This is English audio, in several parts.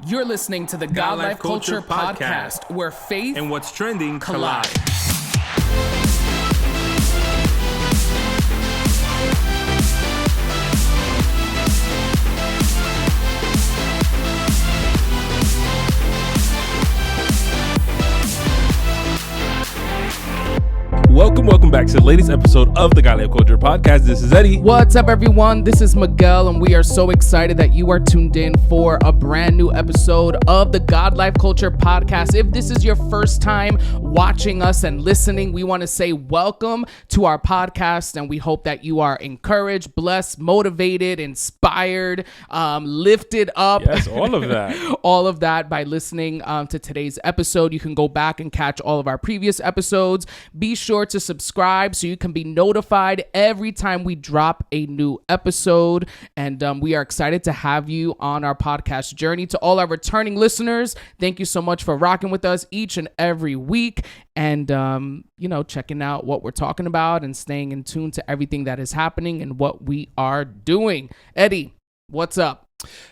You're listening to the God Life Culture podcast, where faith and what's trending collide. Welcome back to the latest episode of the God Life Culture podcast. This is Eddie. What's up, everyone? This is Miguel, and we are so excited that you are tuned in for a brand new episode of the God Life Culture podcast. If this is your first time watching us and listening, we want to say welcome to our podcast, and we hope that you are encouraged, blessed, motivated, inspired, lifted up. Yes, all of that. All of that by listening to today's episode. You can go back and catch all of our previous episodes. Be sure to subscribe so you can be notified every time we drop a new episode. And we are excited to have you on our podcast journey. To all our returning listeners, thank you so much for rocking with us each and every week and, checking out what we're talking about and staying in tune to everything that is happening and what we are doing. Eddie, what's up?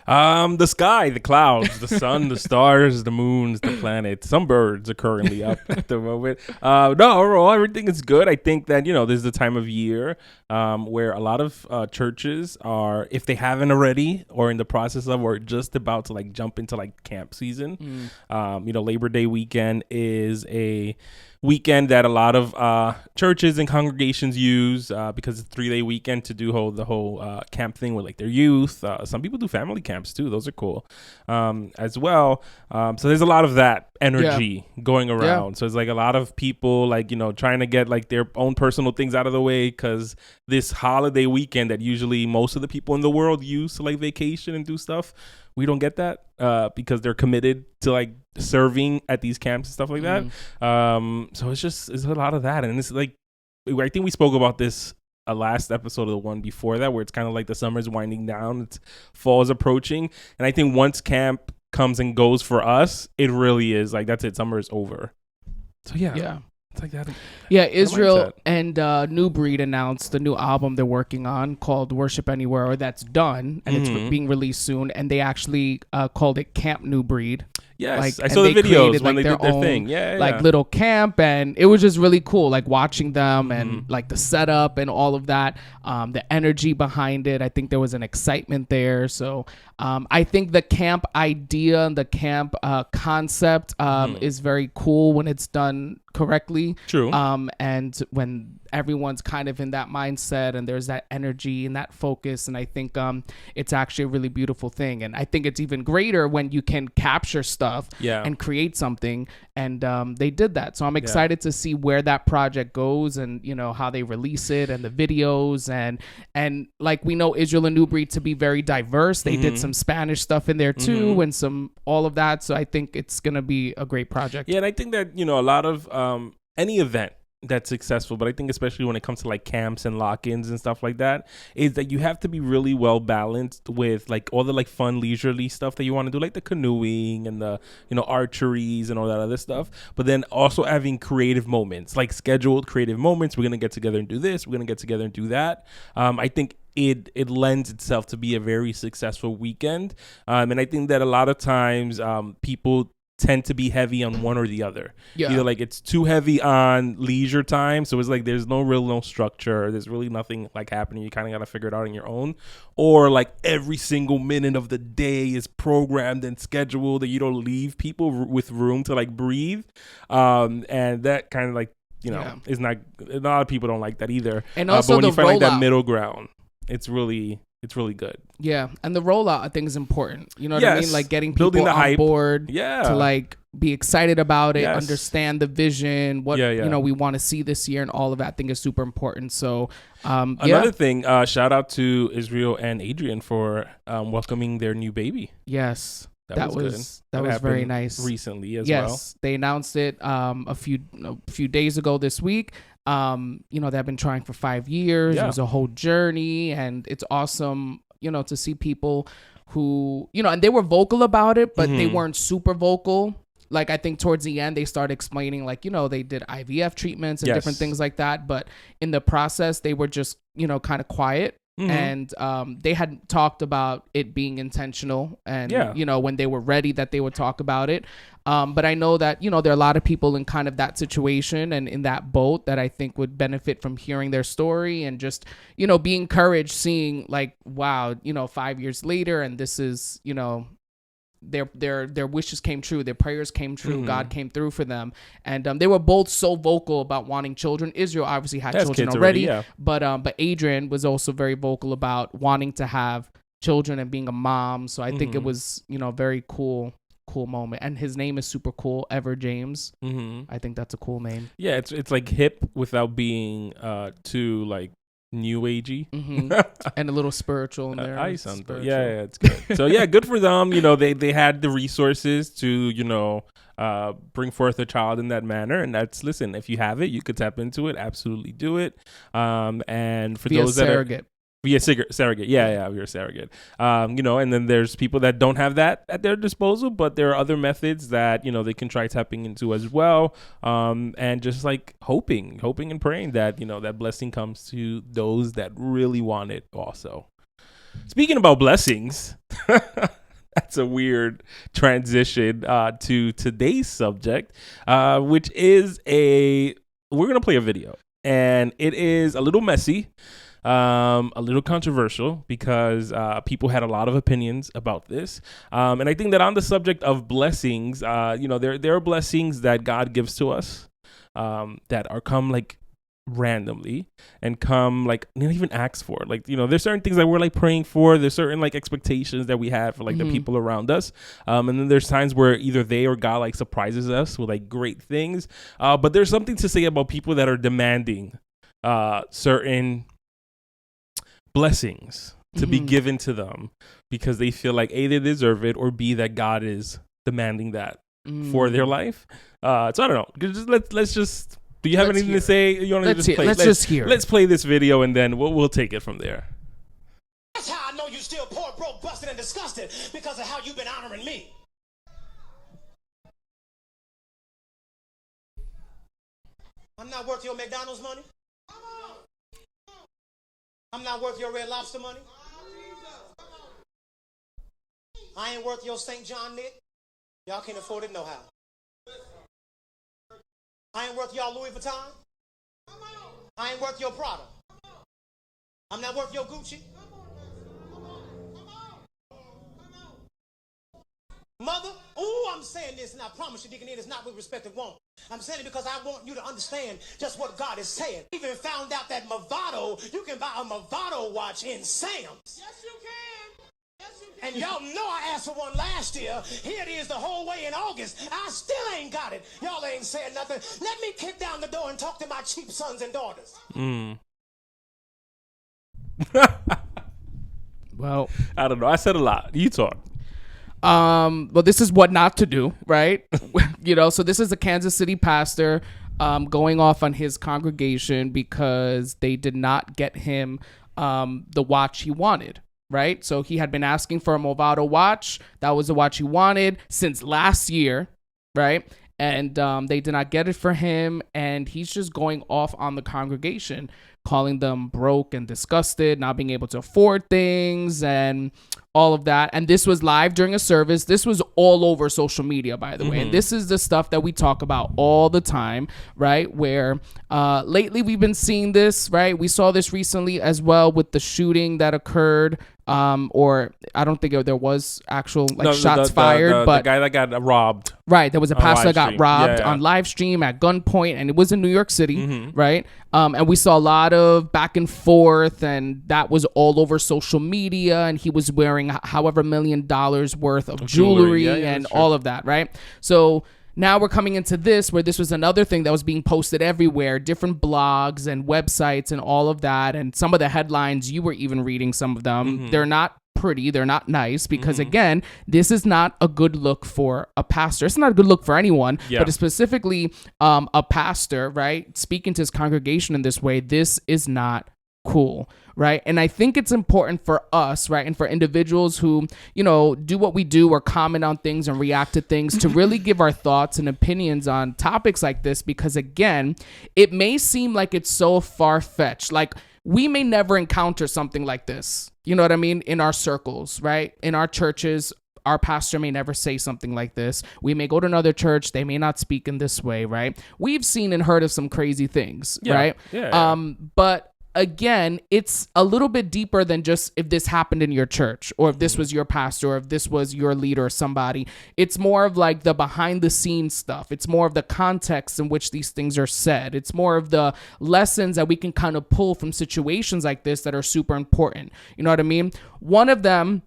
The sky, the clouds, the sun, the stars, the moons, the planets. Some birds are currently up at the moment. No, overall, everything is good. I think that, this is the time of year where a lot of churches are, if they haven't already or in the process of or just about to jump into camp season. Labor Day weekend is a weekend that a lot of churches and congregations use because it's a 3-day weekend to do the whole camp thing with their youth. Some people do family camps too. Those are cool as well. So there's a lot of that energy going around. So it's a lot of people trying to get their own personal things out of the way because this holiday weekend that usually most of the people in the world use to vacation and do stuff, we don't get that because they're committed to serving at these camps and stuff like that. So it's a lot of that. And it's I think we spoke about this last episode of the one before that, where it's kind of the summer's winding down, it's fall's approaching. And I think once camp comes and goes for us, it really is that's it. Summer is over. So yeah. It's that. Yeah, Israel and New Breed announced the new album they're working on called Worship Anywhere, or that's done, and it's being released soon. And they actually called it Camp New Breed. Yes, I saw the videos when they did their thing. Little camp, and it was just really cool, watching them and the setup and all of that, the energy behind it. I think there was an excitement there. So I think the camp idea and the camp concept is very cool when it's done correctly. True. And when everyone's kind of in that mindset and there's that energy and that focus, and I think it's actually a really beautiful thing. And I think it's even greater when you can capture stuff and create something, and they did that. So I'm excited to see where that project goes and how they release it and the videos, and we know Israel and New Breed to be very diverse. They did some Spanish stuff in there too, and some all of that. So I think it's gonna be a great project. Yeah, and I think that a lot of any event that's successful, but I think especially when it comes to camps and lock-ins and stuff like that, is that you have to be really well balanced with all the fun leisurely stuff that you want to do, the canoeing and the archeries and all that other stuff, but then also having creative moments, scheduled creative moments. We're gonna get together and do this, we're gonna get together and do that. I think it lends itself to be a very successful weekend, and I think that a lot of times people tend to be heavy on one or the other. Either it's too heavy on leisure time, so it's there's no structure, there's really nothing happening, you kind of got to figure it out on your own, or every single minute of the day is programmed and scheduled and you don't leave people with room to breathe, and that kind of is not, a lot of people don't like that either. And also but when the you find that rollout. middle ground, it's really good. Yeah, and the rollout I think is important. You know what I mean? Getting people building the on hype. board to be excited about it, Yes. understand the vision, what we want to see this year, and all of that I think is super important. So another thing, shout out to Israel and Adrian for welcoming their new baby. Yes. That was very nice. Recently as well. Yes, they announced it a few days ago this week. They've been trying for 5 years. It was a whole journey, and it's awesome, to see people who, and they were vocal about it, but they weren't super vocal. I think towards the end, they started explaining, they did IVF treatments and different things like that. But in the process, they were just, kind of quiet. And they had talked about it being intentional, and when they were ready that they would talk about it. But I know that, there are a lot of people in kind of that situation and in that boat that I think would benefit from hearing their story and just, be encouraged seeing like, wow, 5 years later, and this is, their wishes came true, their prayers came true, God came through for them, and they were both so vocal about wanting children. Israel obviously had children already, but Adrian was also very vocal about wanting to have children and being a mom. So I think it was very cool moment, and his name is super cool, Ever James. I think that's a cool name. Yeah, it's like hip without being too like new agey and a little spiritual in there. Yeah, it's good. So yeah, good for them. They had the resources to bring forth a child in that manner, and listen, if you have it, you could tap into it. Absolutely do it. And for those that are surrogate. Yeah, we're a surrogate. And then there's people that don't have that at their disposal, but there are other methods that, they can try tapping into as well. And just like hoping and praying that, that blessing comes to those that really want it also. Speaking about blessings, that's a weird transition to today's subject, which is we're going to play a video, and it is a little messy. A little controversial because people had a lot of opinions about this. And I think that on the subject of blessings, there are blessings that God gives to us that are come like randomly and come like not even asked for. Like, there's certain things that we're like praying for. There's certain like expectations that we have for like the people around us. And then there's times where either they or God like surprises us with like great things. But there's something to say about people that are demanding certain blessings to be given to them because they feel like A, they deserve it, or B, that God is demanding that for their life. So I don't know. Let's just. Do you have anything to say? You want to just play? Let's hear. Let's play this video and then we'll take it from there. That's how I know you still poor, broke, busted, and disgusted because of how you've been honoring me. I'm not worth your McDonald's money. I'm not worth your Red Lobster money. I ain't worth your St. John knit. Y'all can't afford it no how. I ain't worth y'all Louis Vuitton. I ain't worth your Prada. I'm not worth your Gucci. Mother, I'm saying this, and I promise you, Deacon, it is not with respect of want. I'm saying it because I want you to understand just what God is saying. I even found out that Movado, you can buy a Movado watch in Sam's. Yes, you can. Yes, you can. And y'all know I asked for one last year. Here it is the whole way in August. I still ain't got it. Y'all ain't saying nothing. Let me kick down the door and talk to my cheap sons and daughters. Well, I don't know. I said a lot. You talk. Well, this is what not to do, right? So this is a Kansas City pastor going off on his congregation because they did not get him the watch he wanted, right? So he had been asking for a Movado watch. That was the watch he wanted since last year, right? And they did not get it for him, and he's just going off on the congregation, calling them broke and disgusted, not being able to afford things and all of that. And this was live during a service. This was all over social media, by the way. And this is the stuff that we talk about all the time, right? Where lately we've been seeing this, right? We saw this recently as well with the shooting that occurred. Or I don't think there was actual shots fired, but the guy that got robbed. Right, there was a pastor that got robbed on live stream at gunpoint, and it was in New York City, right? And we saw a lot of back and forth, and that was all over social media. And he was wearing however $1 million worth of jewelry and all of that, right? So now we're coming into this where this was another thing that was being posted everywhere, different blogs and websites and all of that. And some of the headlines, you were even reading some of them. They're not pretty. They're not nice because, again, this is not a good look for a pastor. It's not a good look for anyone, but specifically a pastor, right? Speaking to his congregation in this way, this is not cool, right? And I think it's important for us, right, and for individuals who, do what we do or comment on things and react to things to really give our thoughts and opinions on topics like this because, again, it may seem like it's so far-fetched. Like, we may never encounter something like this. You know what I mean? In our circles, right? In our churches, our pastor may never say something like this. We may go to another church. They may not speak in this way, right? We've seen and heard of some crazy things, right? Yeah. But again, it's a little bit deeper than just if this happened in your church or if this was your pastor or if this was your leader or somebody. It's more of like the behind the scenes stuff. It's more of the context in which these things are said. It's more of the lessons that we can kind of pull from situations like this that are super important. You know what I mean? One of them,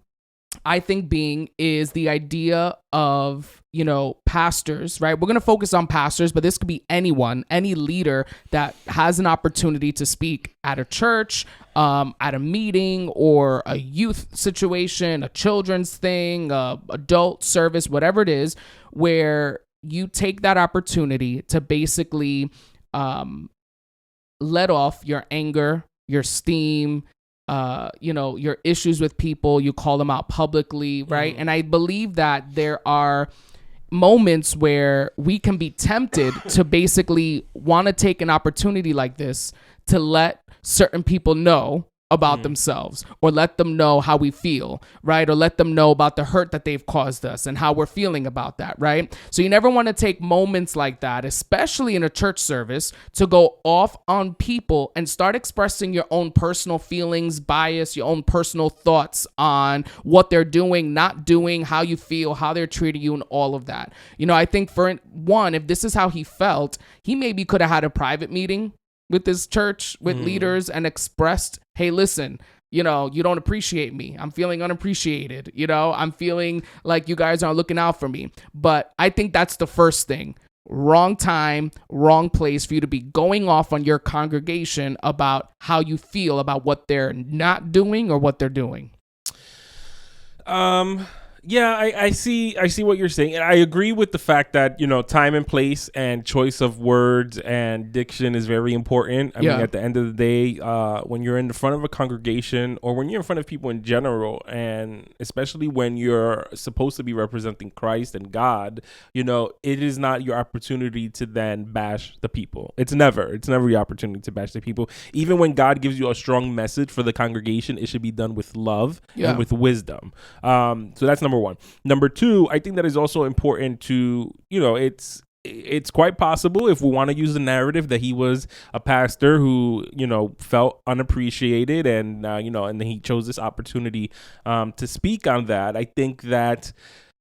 I think, being is the idea of, you know, pastors, right? We're going to focus on pastors, but this could be anyone, any leader that has an opportunity to speak at a church, at a meeting or a youth situation, a children's thing, adult service, whatever it is, where you take that opportunity to basically let off your anger, your steam, you know, your issues with people. You call them out publicly, right? And I believe that there are moments where we can be tempted to basically want to take an opportunity like this to let certain people know about themselves, or let them know how we feel, right? Or let them know about the hurt that they've caused us and how we're feeling about that, right? So you never want to take moments like that, especially in a church service, to go off on people and start expressing your own personal feelings, bias, your own personal thoughts on what they're doing, not doing, how you feel, how they're treating you, and all of that. You know, I think for one, if this is how he felt, he maybe could have had a private meeting with his church, with leaders, and expressed, hey, listen, you know, you don't appreciate me. I'm feeling unappreciated. You know, I'm feeling like you guys aren't looking out for me. But I think that's the first thing. Wrong time, wrong place for you to be going off on your congregation about how you feel about what they're not doing or what they're doing. Yeah, I see what you're saying. And I agree with the fact that, you know, time and place and choice of words and diction is very important. I mean, at the end of the day, when you're in the front of a congregation or when you're in front of people in general, and especially when you're supposed to be representing Christ and God, you know, it is not your opportunity to then bash the people. It's never your opportunity to bash the people. Even when God gives you a strong message for the congregation, it should be done with love and with wisdom. So that's number one. Number two, I think that is also important to, you know, it's quite possible, if we want to use the narrative, that he was a pastor who, you know, felt unappreciated and, you know, and then he chose this opportunity to speak on that. I think that,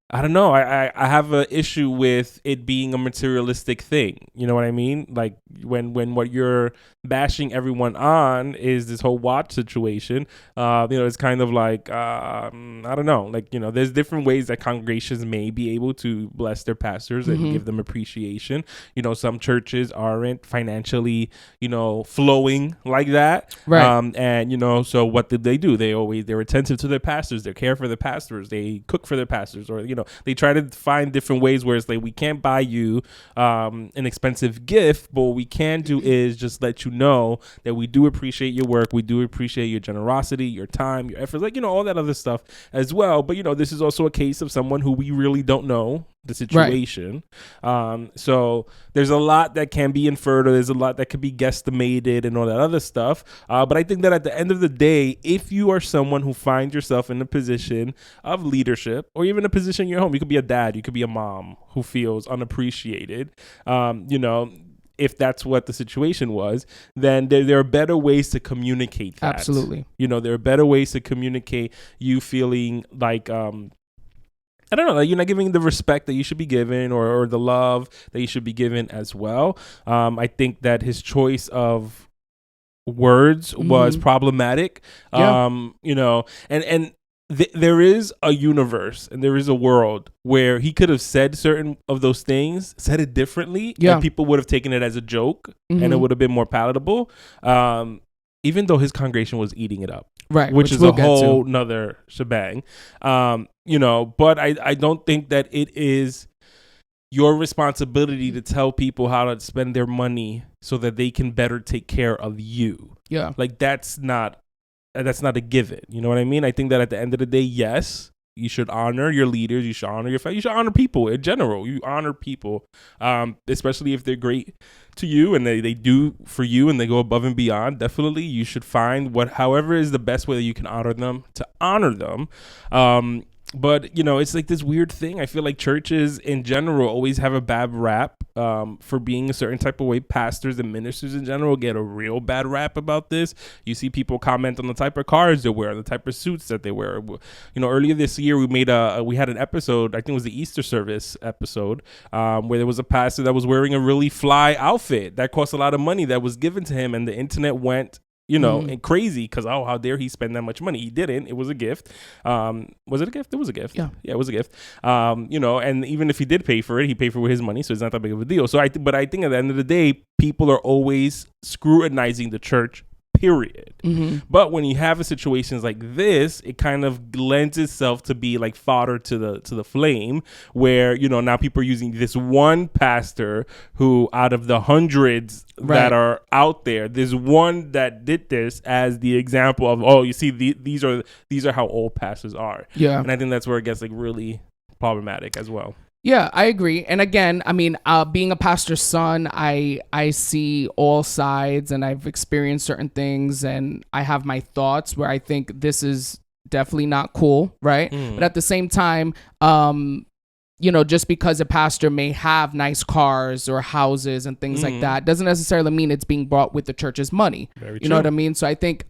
I don't know, I have an issue with it being a materialistic thing. You know what I mean? Like when what you're bashing everyone on is this whole watch situation, you know, it's kind of like, I don't know, like, you know, there's different ways that congregations may be able to bless their pastors and give them appreciation. You know, some churches aren't financially, you know, flowing like that. Right. And, you know, so what did they do? They're attentive to their pastors. They care for their pastors. They cook for their pastors, or, you know, they try to find different ways where it's like, we can't buy you an expensive gift, but what we can do is just let you know that we do appreciate your work. We do appreciate your generosity, your time, your efforts, like, you know, all that other stuff as well. But, you know, this is also a case of someone who we really don't know the situation. Right. So there's a lot that can be inferred, or there's a lot that could be guesstimated and all that other stuff. But I think that at the end of the day, if you are someone who finds yourself in a position of leadership, or even a position in your home, you could be a dad, you could be a mom who feels unappreciated, you know, if that's what the situation was, then there are better ways to communicate that. Absolutely. You know, there are better ways to communicate you feeling like, I don't know, like you're not giving the respect that you should be given, or the love that you should be given as well. I think that his choice of words was problematic. You know, and there is a universe and there is a world where he could have said certain of those things, said it differently, and people would have taken it as a joke, and it would have been more palatable. Even though his congregation was eating it up. Right. Which is we'll a whole nother shebang. You know, but I don't think that it is your responsibility to tell people how to spend their money so that they can better take care of you. Yeah. Like that's not a given. You know what I mean? I think that at the end of the day, yes, You should honor your leaders. You should honor your family. You should honor people in general. You honor people, especially if they're great to you and they do for you and they go above and beyond. Definitely, you should find however is the best way that you can honor them to honor them. But, you know, it's like this weird thing. I feel like churches in general always have a bad rap for being a certain type of way. Pastors and ministers in general get a real bad rap about this. You see people comment on the type of cars they wear, the type of suits that they wear. You know, earlier this year, we had an episode, I think it was the Easter service episode, where there was a pastor that was wearing a really fly outfit that cost a lot of money that was given to him, and the internet went and crazy because, how dare he spend that much money? He didn't. It was a gift. Was it a gift? It was a gift. Yeah, it was a gift. And even if he did pay for it, he paid for his money, so it's not that big of a deal. So I think at the end of the day, people are always scrutinizing the church, period. But when you have situations like this, it kind of lends itself to be like fodder to the flame, where now people are using this one pastor who, out of the hundreds that are out there, there's one that did this as the example of, you see, these are how old pastors are. And I think that's where it gets like really problematic as well. Yeah, I agree. And again, I mean, being a pastor's son, I see all sides, and I've experienced certain things, and I have my thoughts where I think this is definitely not cool, right? But at the same time, just because a pastor may have nice cars or houses and things like that doesn't necessarily mean it's being bought with the church's money. Very you true. know what I mean? So I think,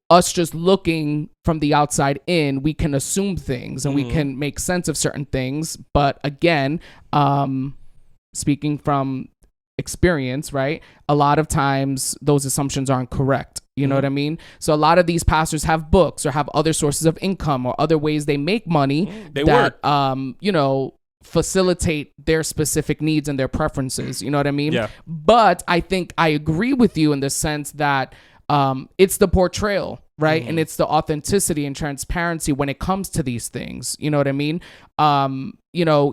us just looking from the outside in, we can assume things and we can make sense of certain things. But again, speaking from experience, right? A lot of times those assumptions aren't correct. You know what I mean? So a lot of these pastors have books or have other sources of income or other ways they make money facilitate their specific needs and their preferences. You know what I mean? Yeah. But I think I agree with you in the sense that it's the portrayal, right? And it's the authenticity and transparency when it comes to these things. You know what I mean?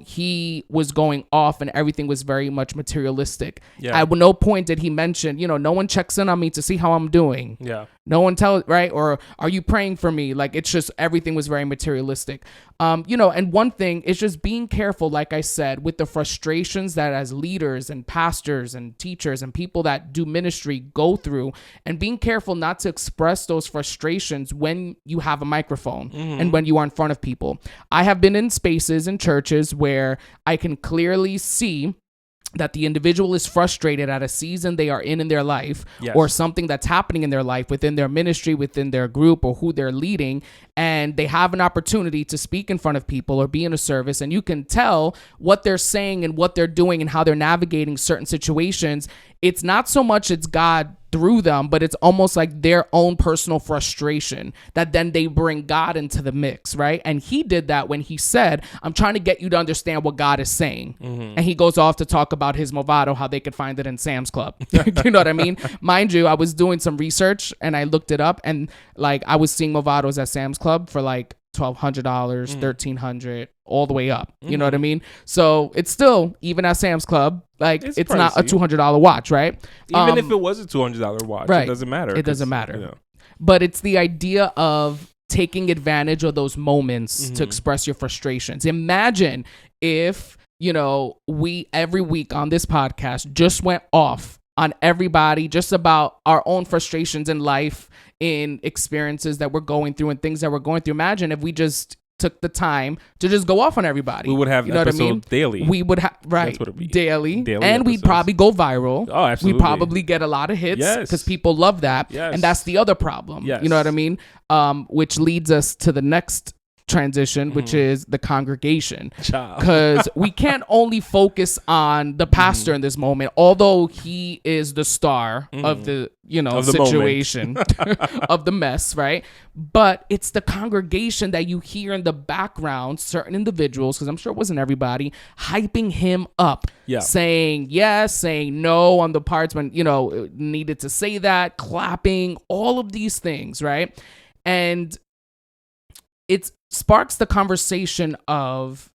He was going off and everything was very much materialistic. Yeah. At no point did he mention, no one checks in on me to see how I'm doing. Yeah. No one tells, right? Or are you praying for me? Like, it's just everything was very materialistic. And one thing is just being careful, like I said, with the frustrations that as leaders and pastors and teachers and people that do ministry go through, and being careful not to express those frustrations when you have a microphone and when you are in front of people. I have been in spaces in churches where I can clearly see that the individual is frustrated at a season they are in their life, or something that's happening in their life within their ministry, within their group, or who they're leading, and they have an opportunity to speak in front of people or be in a service, and you can tell what they're saying and what they're doing and how they're navigating certain situations. It's not so much it's God through them, but it's almost like their own personal frustration that then they bring God into the mix, right? And he did that when he said, I'm trying to get you to understand what God is saying. And he goes off to talk about his Movado, how they could find it in Sam's Club. You know what I mean? Mind you, I was doing some research and I looked it up, and like I was seeing Movados at Sam's Club for like $1,200, $1,300, all the way up. You know what I mean? So it's still, even at Sam's Club, like it's not a $200 watch, right? Even if it was a $200 watch, right, it doesn't matter. It doesn't matter. But it's the idea of taking advantage of those moments to express your frustrations. Imagine if, we every week on this podcast just went off on everybody just about our own frustrations in life, in experiences that we're going through and things that we're going through. Imagine if we just took the time to just go off on everybody. We would have episodes daily. We would have, right, That's what it'd be. daily and episodes. We'd probably go viral. Oh, absolutely. We'd probably get a lot of hits because people love that. And that's the other problem. You know what I mean? Which leads us to the next transition, which is the congregation, because we can't only focus on the pastor in this moment, although he is the star of the of the situation of the mess, right? But it's the congregation that you hear in the background, certain individuals, because I'm sure it wasn't everybody, hyping him up, saying yes, saying no on the parts when needed to say that, clapping, all of these things, right? And it sparks the conversation of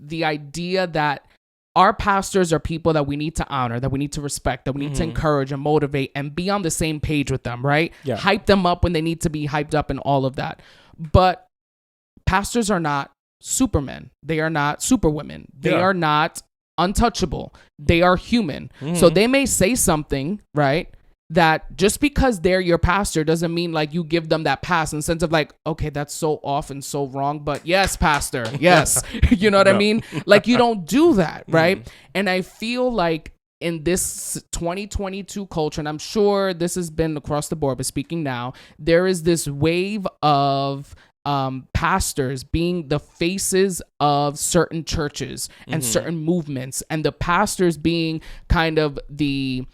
the idea that our pastors are people that we need to honor, that we need to respect, that we need to encourage and motivate and be on the same page with them, right? Hype them up when they need to be hyped up and all of that. But pastors are not supermen. They are not superwomen. They are not untouchable. They are human. So they may say something, right, that just because they're your pastor doesn't mean like you give them that pass in the sense of like, okay, that's so off and so wrong, but yes, pastor, yes. You know what I mean? Like, you don't do that, right? And I feel like in this 2022 culture, and I'm sure this has been across the board, but speaking now, there is this wave of pastors being the faces of certain churches and certain movements, and the pastors being kind of the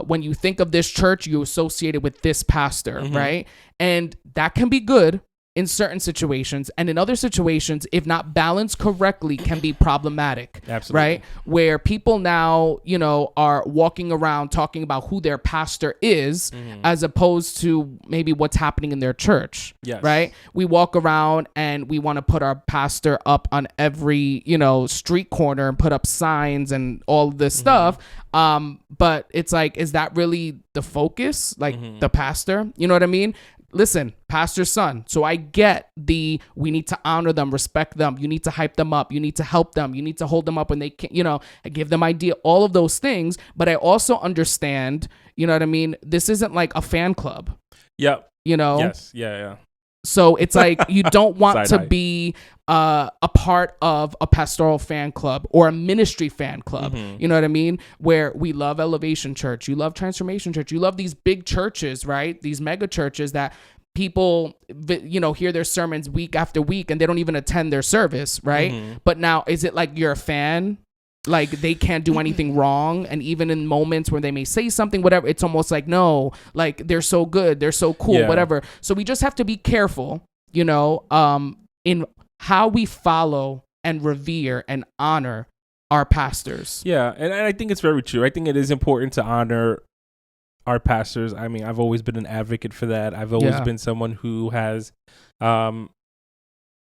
when you think of this church, you associate it with this pastor, right? And that can be good in certain situations, and in other situations, if not balanced correctly, can be problematic. Absolutely. Right? Where people now, you know, are walking around talking about who their pastor is, as opposed to maybe what's happening in their church. Yes. Right? We walk around and we want to put our pastor up on every, you know, street corner and put up signs and all of this stuff. But it's like, is that really the focus? Like the pastor? You know what I mean? Listen, pastor's son. So I get we need to honor them, respect them. You need to hype them up. You need to help them. You need to hold them up when they can, you know, give them idea, all of those things. But I also understand, you know what I mean? This isn't like a fan club. Yep. You know? Yes. Yeah. So it's like, you don't want to Side-eye. be a part of a pastoral fan club or a ministry fan club. You know what I mean? Where we love Elevation Church, you love Transformation Church, you love these big churches, right? These mega churches that people, you know, hear their sermons week after week and they don't even attend their service, right? But now, is it like you're a fan? Like they can't do anything wrong, and even in moments where they may say something, whatever, it's almost like, no, like they're so good, they're so cool, whatever. So we just have to be careful, you know, in how we follow and revere and honor our pastors. Yeah, and I think it's very true. I think it is important to honor our pastors. I mean, I've always been an advocate for that. I've always been someone who has been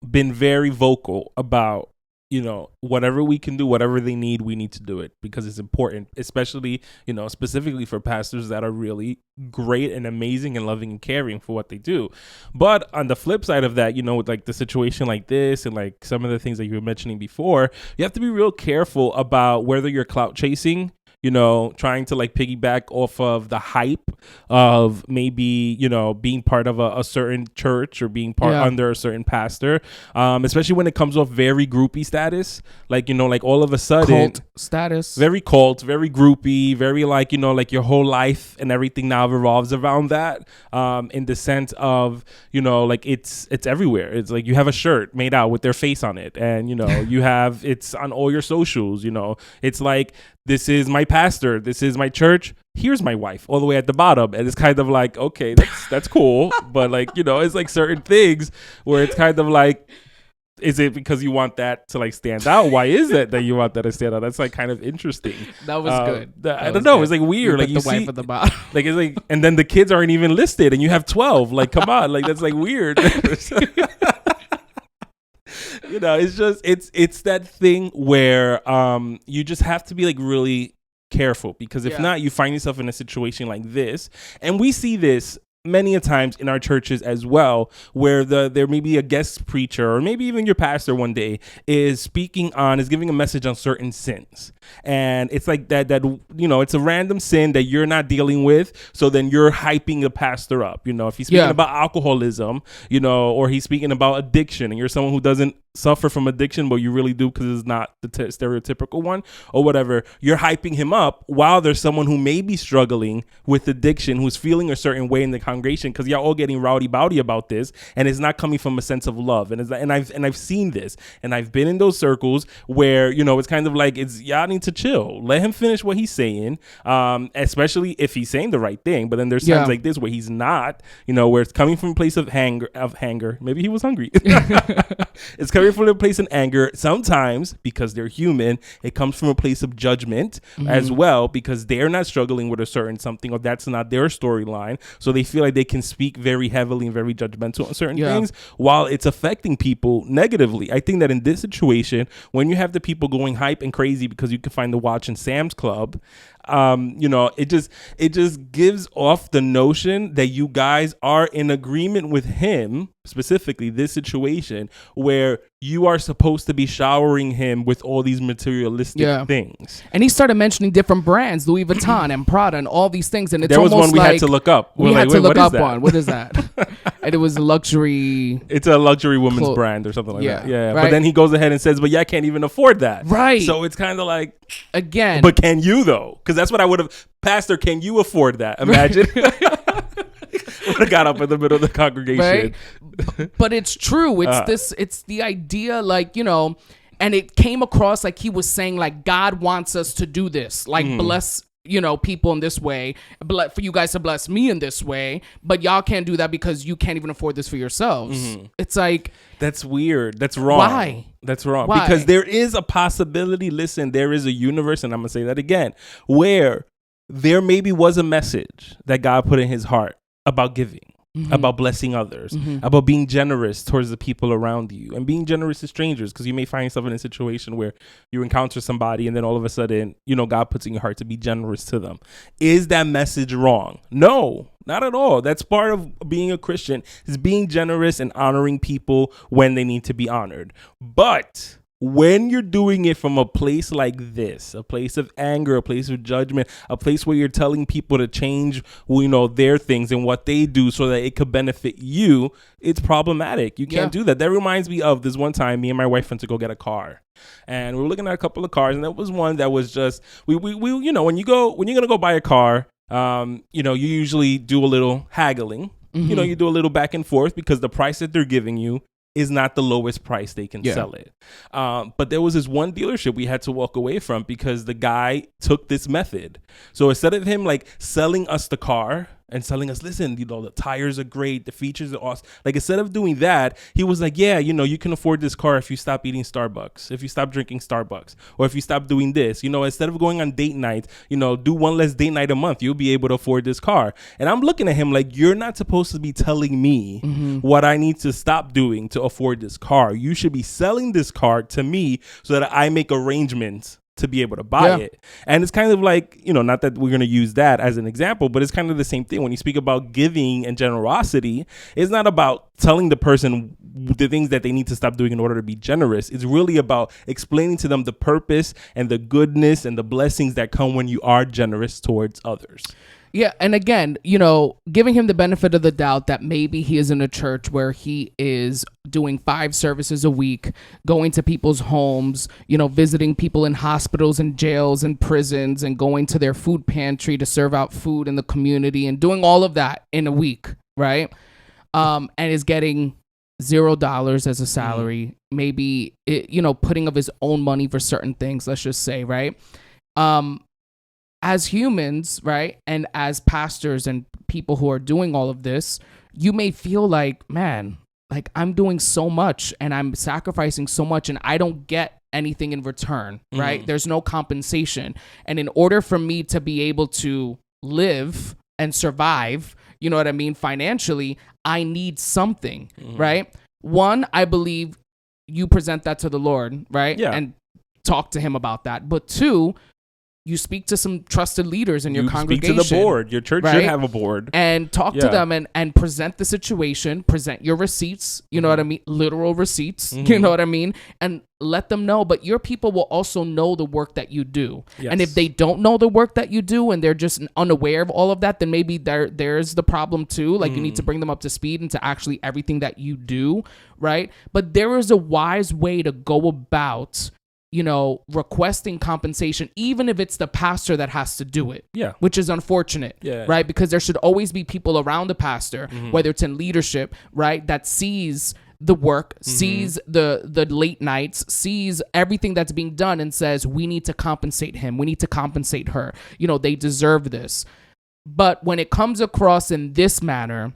very vocal about, you know, whatever we can do, whatever they need, we need to do it because it's important, especially, you know, specifically for pastors that are really great and amazing and loving and caring for what they do. But on the flip side of that, you know, with like the situation like this and like some of the things that you were mentioning before, you have to be real careful about whether you're clout chasing, you know, trying to like piggyback off of the hype of maybe, you know, being part of a certain church or being part under a certain pastor, especially when it comes off very groupie status, like, you know, like all of a sudden Cult status. very cult, very groupie, very like, you know, like your whole life and everything now revolves around that, in the sense of, you know, like it's everywhere. It's like you have a shirt made out with their face on it, and, you know, you have, it's on all your socials, you know, it's like, this is my pastor, this is my church, here's my wife, all the way at the bottom. And it's kind of like, okay, that's cool. But like, you know, it's like certain things where it's kind of like, is it because you want that to like stand out? Why is it that you want that to stand out? That's like kind of interesting. That was good. I don't know. Good. It's like weird. Like you you the wife see, at the bottom. like it's like, and then the kids aren't even listed, and you have 12. Like, come on, like that's like weird. You know, it's just it's that thing where you just have to be like really careful, because if not, you find yourself in a situation like this. And we see this many a times in our churches as well, where there may be a guest preacher or maybe even your pastor one day is giving a message on certain sins. And it's like that, you know, it's a random sin that you're not dealing with. So then you're hyping the pastor up. You know, if he's speaking about alcoholism, you know, or he's speaking about addiction, and you're someone who doesn't suffer from addiction, but you really do because it's not the stereotypical one or whatever, you're hyping him up while there's someone who may be struggling with addiction, who's feeling a certain way in the congregation, because y'all all getting rowdy bowdy about this, and it's not coming from a sense of love. And I've seen this, and I've been in those circles where, you know, it's kind of like, y'all need to chill, let him finish what he's saying, especially if he's saying the right thing. But then there's times like this where he's not, you know, where it's coming from a place of anger. Maybe he was hungry. It's coming from a place of anger. Sometimes, because they're human, it comes from a place of judgment as well, because they're not struggling with a certain something, or that's not their storyline. So they feel like they can speak very heavily and very judgmental on certain things while it's affecting people negatively. I think that in this situation, when you have the people going hype and crazy because you can find the watch in Sam's Club, you know, it just gives off the notion that you guys are in agreement with him specifically this situation where you are supposed to be showering him with all these materialistic things. And he started mentioning different brands, Louis Vuitton and Prada and all these things. And it's there was almost one we had to look up. We had to look up one. What is that? And it was a luxury. It's a luxury women's brand or something like that. Yeah. Right? But then he goes ahead and says, but I can't even afford that. Right. So it's kind of like, again. But can you though? Because that's what I would have. Pastor, can you afford that? Imagine. Would have got up in the middle of the congregation. Right? But it's true. It's the idea, like, you know, and it came across like he was saying, like, God wants us to do this, like bless, you know, people in this way, for you guys to bless me in this way, but y'all can't do that because you can't even afford this for yourselves. It's like, that's weird. That's wrong. Why? That's wrong. Why? Because there is a possibility, listen, there is a universe, and I'm going to say that again, where there maybe was a message that God put in his heart about giving, about blessing others, about being generous towards the people around you, and being generous to strangers, because you may find yourself in a situation where you encounter somebody and then all of a sudden, you know, God puts in your heart to be generous to them. Is that message wrong? No, not at all. That's part of being a Christian, is being generous and honoring people when they need to be honored. But when you're doing it from a place like this, a place of anger, a place of judgment, a place where you're telling people to change, you know, their things and what they do so that it could benefit you, it's problematic. You can't do that. That reminds me of this one time me and my wife went to go get a car. And we were looking at a couple of cars, and there was one that was just, we you know, when you're going to go buy a car, you know, you usually do a little haggling. You know, you do a little back and forth because the price that they're giving you is not the lowest price they can sell it. But there was this one dealership we had to walk away from because the guy took this method. So instead of him like selling us the car and telling us, listen, you know, the tires are great, the features are awesome. Like, instead of doing that, he was like, yeah, you know, you can afford this car if you stop eating Starbucks, if you stop drinking Starbucks, or if you stop doing this, you know, instead of going on date night, you know, do one less date night a month, you'll be able to afford this car. And I'm looking at him like, you're not supposed to be telling me what I need to stop doing to afford this car. You should be selling this car to me so that I make arrangements to be able to buy it. And it's kind of like, you know, not that we're going to use that as an example, but it's kind of the same thing. When you speak about giving and generosity, it's not about telling the person the things that they need to stop doing in order to be generous. It's really about explaining to them the purpose and the goodness and the blessings that come when you are generous towards others. Yeah, and again, you know, giving him the benefit of the doubt that maybe he is in a church where he is doing 5 services a week, going to people's homes, you know, visiting people in hospitals and jails and prisons, and going to their food pantry to serve out food in the community, and doing all of that in a week, right? And is getting $0 as a salary, maybe, you know, putting of his own money for certain things, let's just say, right? As humans, right, and as pastors and people who are doing all of this, you may feel like, man, like I'm doing so much and I'm sacrificing so much and I don't get anything in return, right? There's no compensation. And in order for me to be able to live and survive, you know what I mean, financially, I need something, right? One, I believe you present that to the Lord, right? Yeah. And talk to him about that. But 2, you speak to some trusted leaders in your congregation. Speak to the board. Your church should have a board. And talk to them and present the situation, present your receipts, you know what I mean? Literal receipts, you know what I mean? And let them know. But your people will also know the work that you do. Yes. And if they don't know the work that you do and they're just unaware of all of that, then maybe there's the problem too. Like you need to bring them up to speed into actually everything that you do, right? But there is a wise way to go about, you know, requesting compensation, even if it's the pastor that has to do it. Yeah. Which is unfortunate. Yeah. Right? Because there should always be people around the pastor, whether it's in leadership, right, that sees the work, sees the late nights, sees everything that's being done and says, we need to compensate him. We need to compensate her. You know, they deserve this. But when it comes across in this manner,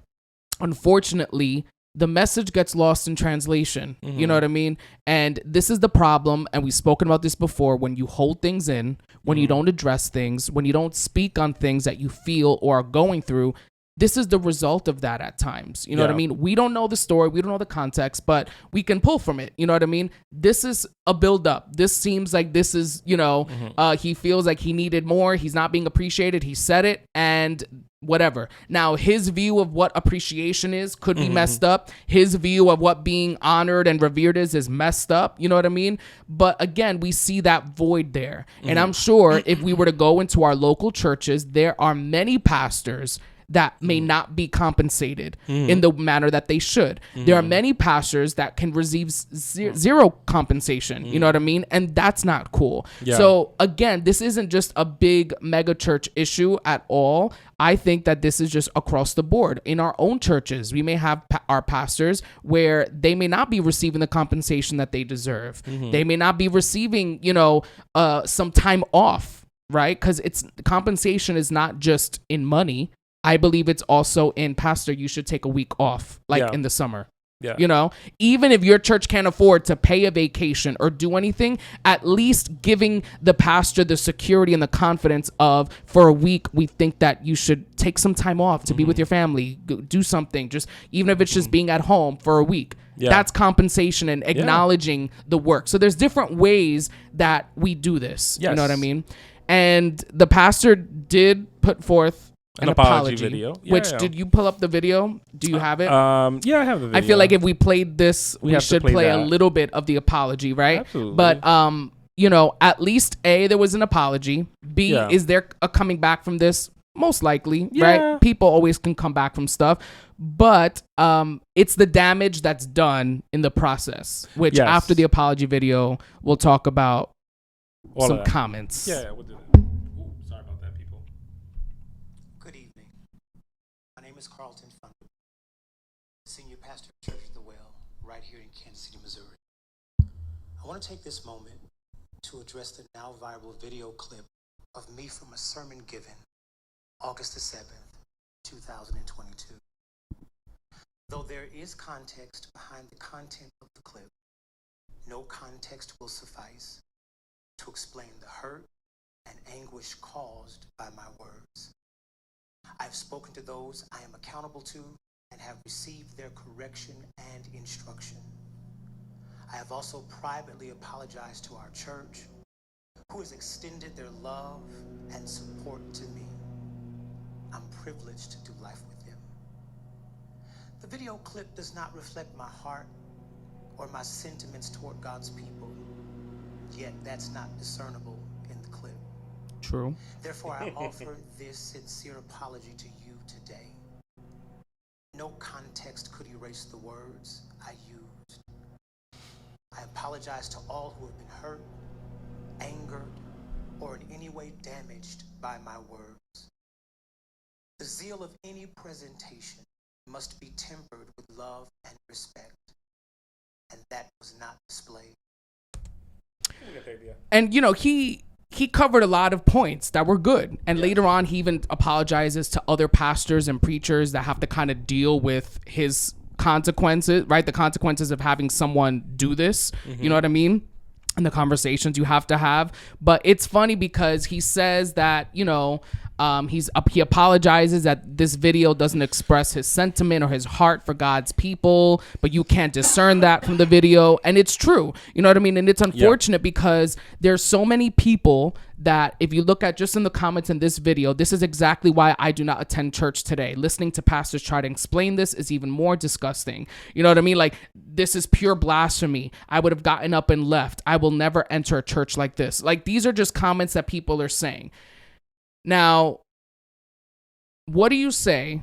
unfortunately, the message gets lost in translation. You know what I mean? And this is the problem. And we've spoken about this before. When you hold things in, when you don't address things, when you don't speak on things that you feel or are going through, this is the result of that at times. You know what I mean? We don't know the story. We don't know the context, but we can pull from it. You know what I mean? This is a buildup. This seems like this is, he feels like he needed more. He's not being appreciated. He said it and whatever. Now, his view of what appreciation is could be messed up. His view of what being honored and revered is messed up. You know what I mean? But again, we see that void there. And I'm sure if we were to go into our local churches, there are many pastors that may not be compensated in the manner that they should. There are many pastors that can receive zero compensation. You know what I mean? And that's not cool. So again, this isn't just a big mega church issue at all. I think that this is just across the board. In our own churches, we may have our pastors where they may not be receiving the compensation that they deserve. They may not be receiving, some time off, right? Because compensation is not just in money. I believe it's also in, pastor, you should take a week off, in the summer. Yeah. Even if your church can't afford to pay a vacation or do anything, at least giving the pastor the security and the confidence of, for a week, we think that you should take some time off to be with your family, do something, just even if it's just being at home for a week. That's compensation and acknowledging the work. So there's different ways that we do this. You know what I mean? And the pastor did put forth an apology video. Did you pull up the video? Do you have it? I have the video. I feel like if we played this, we should play a little bit of the apology, right? Absolutely. But at least A, there was an apology. B, is there a coming back from this? Most likely, right? People always can come back from stuff, but it's the damage that's done in the process, which after the apology video, we'll talk about some comments. We'll do that. Sorry about that, people. Good evening. My name is Carlton Thunder, Senior Pastor of Church of the Well, right here in Kansas City, Missouri. I want to take this moment to address the now viral video clip of me from a sermon given August the 7th, 2022. Though there is context behind the content of the clip, no context will suffice to explain the hurt and anguish caused by my words. I've spoken to those I am accountable to and have received their correction and instruction. I have also privately apologized to our church, who has extended their love and support to me. I'm privileged to do life with them. The video clip does not reflect my heart or my sentiments toward God's people, yet that's not discernible in the clip. True. Therefore, I offer this sincere apology to you today. No context could erase the words I used. I apologize to all who have been hurt, angered, or in any way damaged by my words. The zeal of any presentation must be tempered with love and respect, and that was not displayed. And he covered a lot of points that were good, and later on he even apologizes to other pastors and preachers that have to kind of deal with his consequences, right? The consequences of having someone do this. You know what I mean? And the conversations you have to have. But it's funny because he says that he apologizes that this video doesn't express his sentiment or his heart for God's people, but you can't discern that from the video. And it's true. You know what I mean? And it's unfortunate because there's so many people that if you look at just in the comments in this video, this is exactly why I do not attend church today. Listening to pastors try to explain this is even more disgusting. You know what I mean? Like, this is pure blasphemy. I would have gotten up and left. I will never enter a church like this. Like, these are just comments that people are saying. Now, what do you say?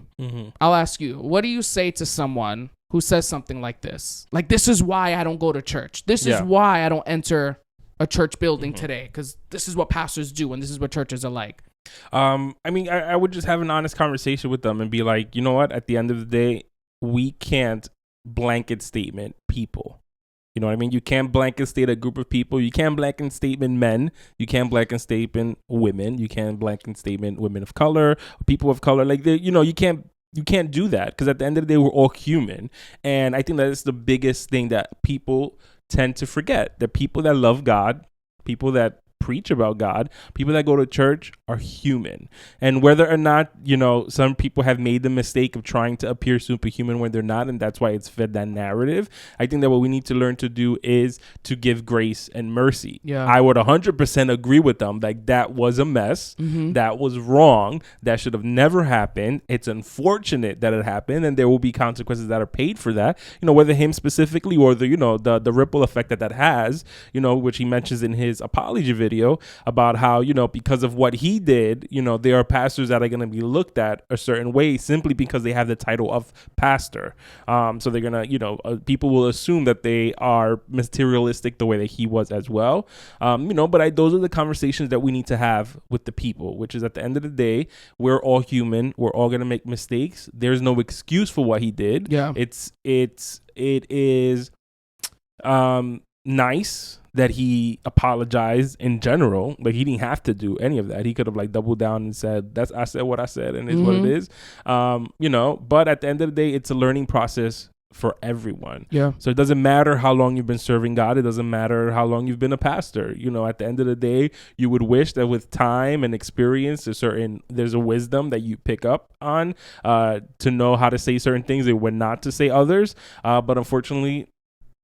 I'll ask you, what do you say to someone who says something like this? Like, this is why I don't go to church. This is why I don't enter a church building today, because this is what pastors do and this is what churches are like. I would just have an honest conversation with them and be like, you know what? At the end of the day, we can't blanket statement people. You know what I mean? You can't blanket state a group of people. You can't blanket statement men. You can't blanket statement women. You can't blanket statement women of color, people of color. Like, you can't do that, because at the end of the day, we're all human. And I think that is the biggest thing that people tend to forget. The people that love God, people that preach about God. People that go to church are human. And whether or not, some people have made the mistake of trying to appear superhuman when they're not, and that's why it's fed that narrative. I think that what we need to learn to do is to give grace and mercy. Yeah. I would 100% agree with them. Like, that was a mess. That was wrong. That should have never happened. It's unfortunate that it happened, and there will be consequences that are paid for that, whether him specifically or the ripple effect that has, which he mentions in his apology video about how, because of what he did, there are pastors that are going to be looked at a certain way simply because they have the title of pastor. So they're going to, people will assume that they are materialistic the way that he was as well. But those are the conversations that we need to have with the people, which is at the end of the day, we're all human. We're all going to make mistakes. There's no excuse for what he did. Yeah. It is nice that he apologized in general. Like, he didn't have to do any of that. He could have doubled down and said, I said what I said, and it's what it is. But at the end of the day, it's a learning process for everyone. Yeah. So it doesn't matter how long you've been serving God. It doesn't matter how long you've been a pastor. At the end of the day, you would wish that with time and experience, there's a wisdom that you pick up on to know how to say certain things and when not to say others. But unfortunately,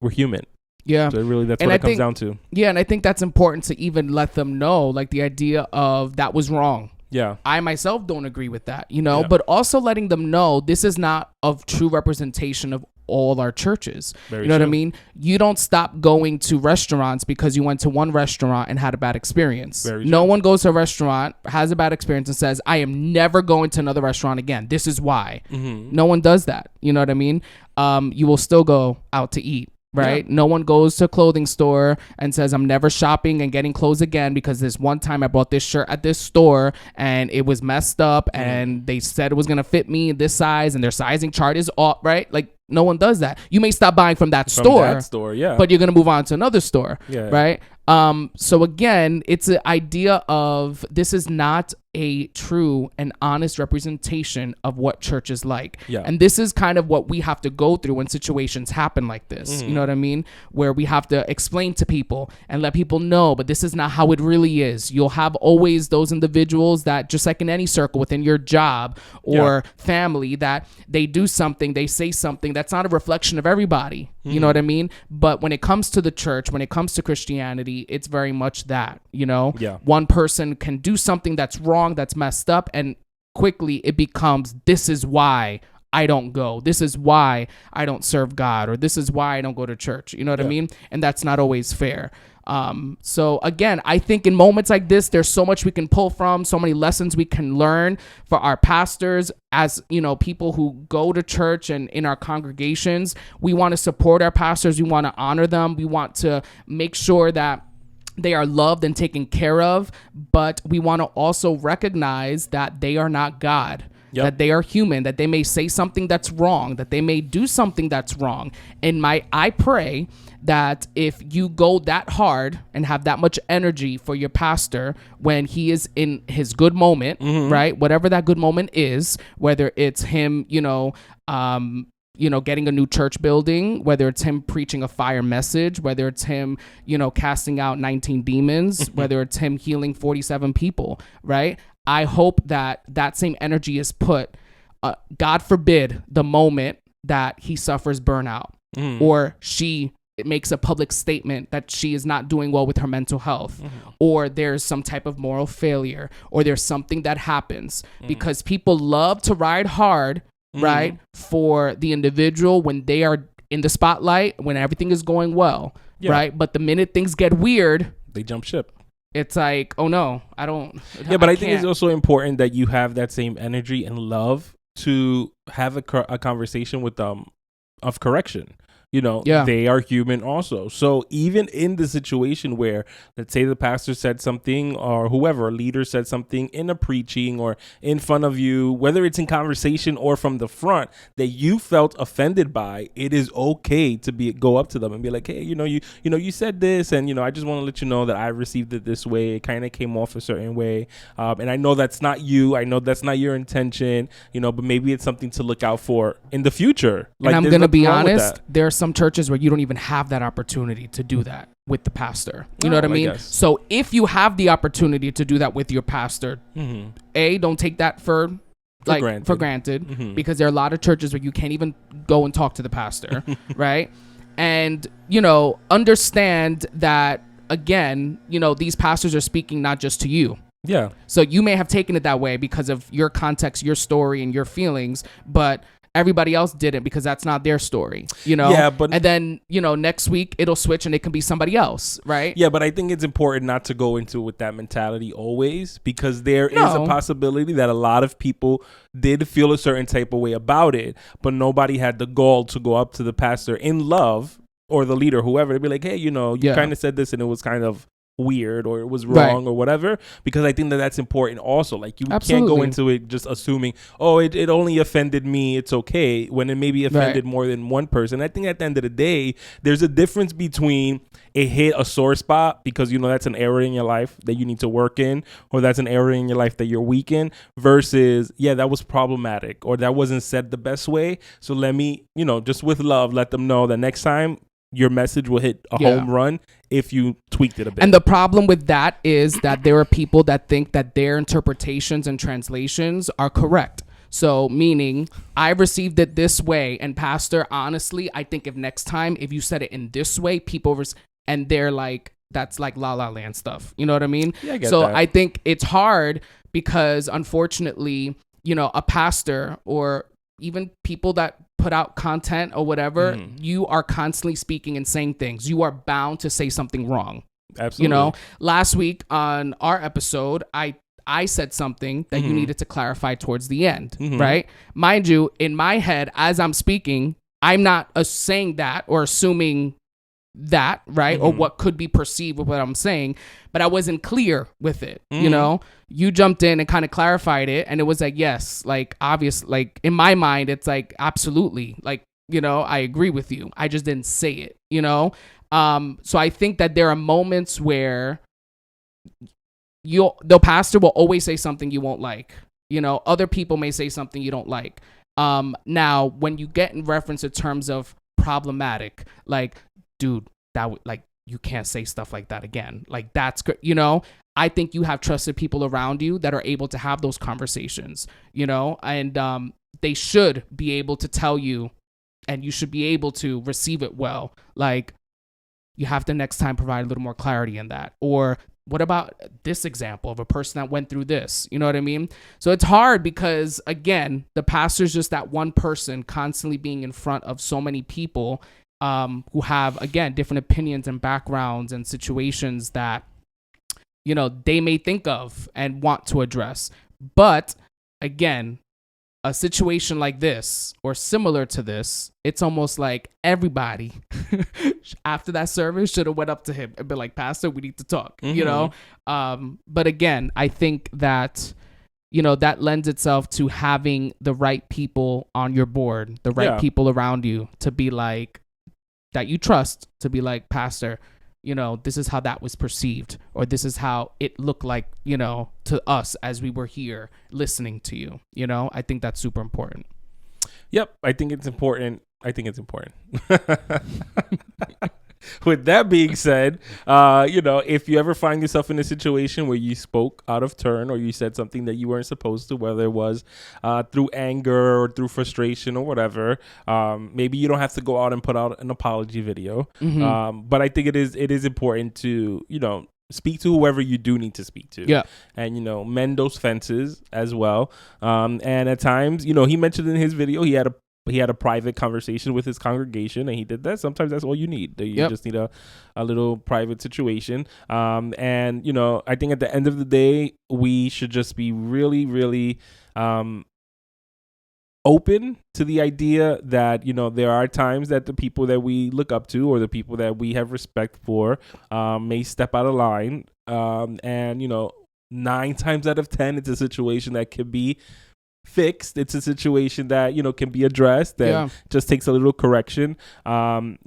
we're human. Yeah. So really, that's what it comes down to. Yeah. And I think that's important to even let them know, like, the idea of that was wrong. Yeah. I myself don't agree with that, but also letting them know this is not a true representation of all our churches. Very you know true. what I mean? You don't stop going to restaurants because you went to one restaurant and had a bad experience. No one goes to a restaurant, has a bad experience, and says, I am never going to another restaurant again. This is why. No one does that. You know what I mean? You will still go out to eat. Right? Yeah. No one goes to a clothing store and says, I'm never shopping and getting clothes again because this one time I bought this shirt at this store and it was messed up and they said it was going to fit me in this size and their sizing chart is off, right? Like, no one does that. You may stop buying from that store, yeah, but you're going to move on to another store, yeah. Right? So again, it's an idea of this is not a true and honest representation of what church is like. Yeah. And this is kind of what we have to go through when situations happen like this. You know what I mean? Where we have to explain to people and let people know, but this is not how it really is. You'll have always those individuals that, just like in any circle within your job or family, that they do something, they say something that's not a reflection of everybody. You know what I mean? But when it comes to the church, when it comes to Christianity, it's very much that, Yeah. One person can do something that's wrong, that's messed up, and quickly it becomes, this is why I don't go. This is why I don't serve God, or this is why I don't go to church. You know what I mean? And that's not always fair. So again, I think in moments like this, there's so much we can pull from, so many lessons we can learn for our pastors as, people who go to church and in our congregations. We want to support our pastors. We want to honor them. We want to make sure that they are loved and taken care of, but we want to also recognize that they are not God. Yep. That they are human, that they may say something that's wrong, that they may do something that's wrong. And I pray that if you go that hard and have that much energy for your pastor when he is in his good moment, right? Whatever that good moment is, whether it's him, getting a new church building, whether it's him preaching a fire message, whether it's him, casting out 19 demons, whether it's him healing 47 people, right? I hope that that same energy is put, God forbid, the moment that he suffers burnout or she makes a public statement that she is not doing well with her mental health, or there's some type of moral failure, or there's something that happens, because people love to ride hard, right, for the individual when they are in the spotlight, when everything is going well, right? But the minute things get weird, they jump ship. It's like, oh no, I don't. Yeah, but I think it's also important that you have that same energy and love to have a conversation with them of correction. They are human also. So even in the situation where, let's say the pastor said something, or whoever, a leader said something in a preaching or in front of you, whether it's in conversation or from the front, that you felt offended by, it is okay to go up to them and be like, hey, you said this, and I just want to let you know that I received it this way. It kind of came off a certain way, and I know that's not you. I know that's not your intention. But maybe it's something to look out for in the future. And I'm gonna be honest, there are some churches where you don't even have that opportunity to do that with the pastor. You know what I mean? guess. So if you have the opportunity to do that with your pastor, don't take that for granted, because there are a lot of churches where you can't even go and talk to the pastor, right? And, understand that, again, these pastors are speaking not just to you. Yeah. So you may have taken it that way because of your context, your story, and your feelings, but everybody else didn't, because that's not their story, Yeah, but and then next week it'll switch and it can be somebody else, right? Yeah, but I think it's important not to go into it with that mentality always, because there is a possibility that a lot of people did feel a certain type of way about it, but nobody had the gall to go up to the pastor in love, or the leader, whoever, to be like, hey, you kind of said this and it was kind of weird, or it was wrong, or whatever, because I think that that's important also. Like, you can't go into it just assuming, oh, it only offended me, it's okay, when it maybe offended more than one person. I think at the end of the day, there's a difference between it hit a sore spot because that's an area in your life that you need to work in, or that's an area in your life that you're weak in, versus that was problematic, or that wasn't said the best way, so let me just with love let them know that next time your message will hit a home run if you tweaked it a bit. And the problem with that is that there are people that think that their interpretations and translations are correct. So meaning, I received it this way, and pastor, honestly, I think if next time, if you said it in this way, and they're like, that's like La La Land stuff. You know what I mean? Yeah, I get so that. I think it's hard because, unfortunately, a pastor or even people that put out content or whatever, you are constantly speaking and saying things. You are bound to say something wrong. Absolutely. Last week on our episode, I said something that you needed to clarify towards the end, right? Mind you, in my head, as I'm speaking, I'm not saying that or assuming that, right? Or what could be perceived with what I'm saying, but I wasn't clear with it. You jumped in and kind of clarified it, and it was like, yes, like, obvious, like, in my mind, it's like, absolutely, like, I agree with you, I just didn't say it. So I think that there are moments where the pastor will always say something you won't like. Other people may say something you don't like. Now when you get in reference in terms of problematic, like, dude, you can't say stuff like that again. Like, that's good. I think you have trusted people around you that are able to have those conversations, and they should be able to tell you, and you should be able to receive it well. Like, you have to next time provide a little more clarity in that. Or what about this example of a person that went through this? You know what I mean? So it's hard because, again, the pastor's just that one person constantly being in front of so many people who have, again, different opinions and backgrounds and situations that, they may think of and want to address. But again, a situation like this or similar to this, it's almost like everybody after that service should have went up to him and been like, Pastor, we need to talk, But again, I think that, that lends itself to having the right people on your board, the right people around you to be like, that you trust, to be like, Pastor, this is how that was perceived, or this is how it looked like, to us as we were here listening to you. I think that's super important. Yep. I think it's important. With that being said, if you ever find yourself in a situation where you spoke out of turn, or you said something that you weren't supposed to, whether it was through anger or through frustration or whatever, maybe you don't have to go out and put out an apology video. But I think it is important to, speak to whoever you do need to speak to. Yeah. And, mend those fences as well. And at times, he mentioned in his video, he had a private conversation with his congregation, and he did that. Sometimes that's all you need. You just need a little private situation. And, I think at the end of the day, we should just be really, really open to the idea that, there are times that the people that we look up to, or the people that we have respect for, may step out of line. And, 9 times out of 10, it's a situation that could be fixed. It's a situation that can be addressed, and just takes a little correction. And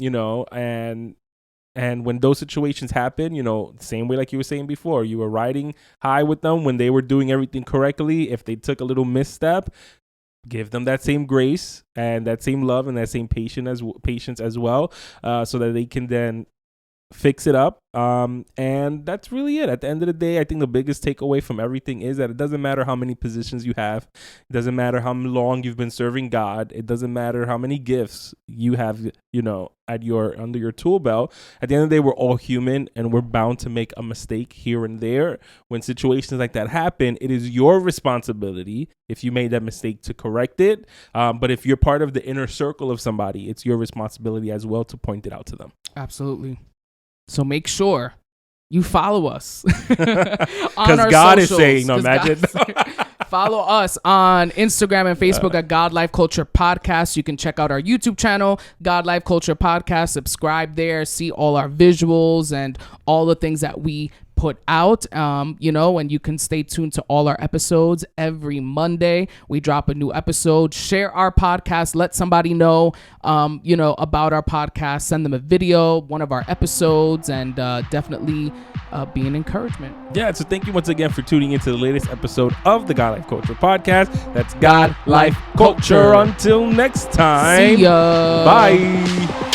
when those situations happen, same way like you were saying before, you were riding high with them when they were doing everything correctly. If they took a little misstep, give them that same grace and that same love and that same patience as well, so that they can then fix it up. And that's really it. At the end of the day, I think the biggest takeaway from everything is that it doesn't matter how many positions you have. It doesn't matter how long you've been serving God. It doesn't matter how many gifts you have, at under your tool belt. At the end of the day, we're all human and we're bound to make a mistake here and there. When situations like that happen, it is your responsibility, if you made that mistake, to correct it. But if you're part of the inner circle of somebody, it's your responsibility as well to point it out to them. Absolutely. So make sure you follow us. Because God is saying, no, imagine. Follow us on Instagram and Facebook at God Life Culture Podcast. You can check out our YouTube channel, God Life Culture Podcast. Subscribe there, see all our visuals and all the things that we put out, and you can stay tuned to all our episodes. Every Monday we drop a new episode. Share our podcast, let somebody know about our podcast, send them a video, one of our episodes, and definitely be an encouragement. So thank you once again for tuning into the latest episode of the God Life Culture Podcast. That's God Life Culture. Until next time, see ya. bye.